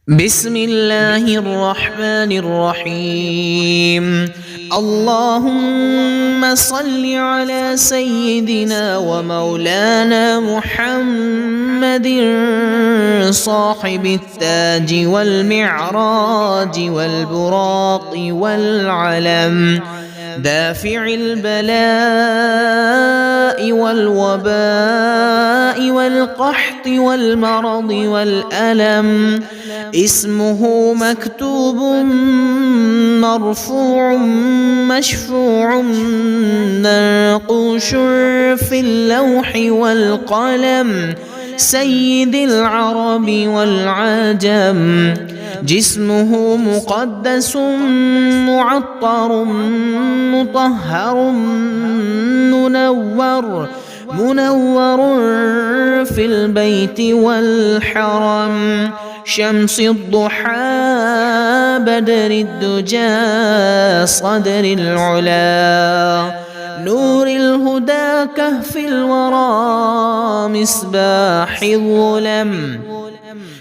بسم الله الرحمن الرحيم. اللهم صل على سيدنا ومولانا محمد صاحب التاج والمعراج والبراق والعلم، دافع البلاء والوباء والقحط والمرض والألم، اسمه مكتوب مرفوع مشفوع منقوش في اللوح والقلم، سيد العرب والعجم، جسمه مقدس معطر مطهر منور في البيت والحرم، شمس الضحى بدر الدجى صدر العلا، نور الهدى كهف الورى مصباح الظلم،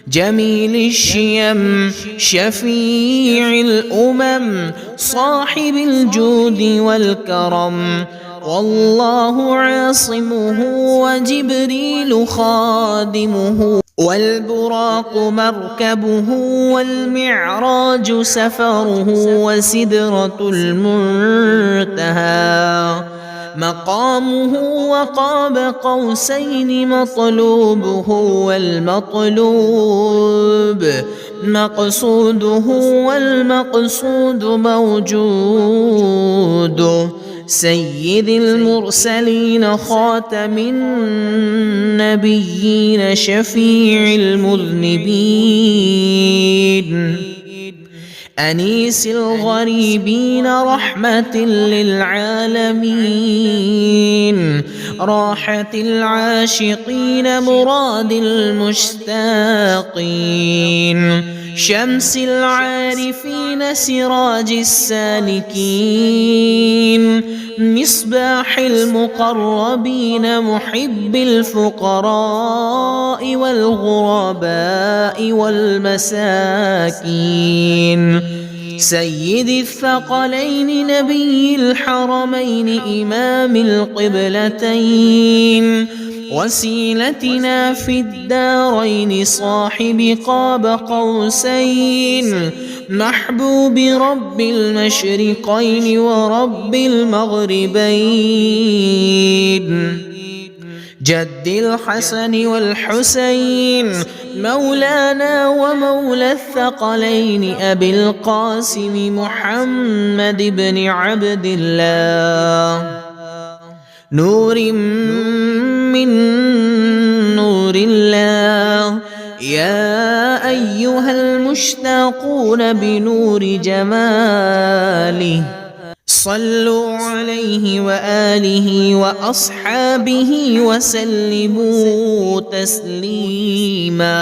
جميل الشيم شفيع الأمم، صاحب الجود والكرم، والله عاصمه وجبريل خادمه، والبراق مركبه والمعراج سفره، وسدرة المنتهى مقامه، وقاب قوسين مطلوبه، والمطلوب مقصوده، والمقصود موجود، سيد المرسلين خاتم النبيين شفيع المذنبين، أنيس الغريبين رحمة للعالمين، راحة العاشقين مراد المشتاقين، شمس العارفين سراج السالكين، مصباح المقربين محب الفقراء والغرباء والمساكين، سيد الثقلين نبي الحرمين إمام القبلتين، وسيلتنا في الدارين صاحب قاب قوسين، محبوب رب المشرقين ورب المغربين، جد الحسن والحسين، مولانا ومولى الثقلين أبي القاسم محمد بن عبد الله، نور من نور الله، يا أيها المشتاقون بنور جماله، صلوا عليه وآله وأصحابه وسلموا تسليما.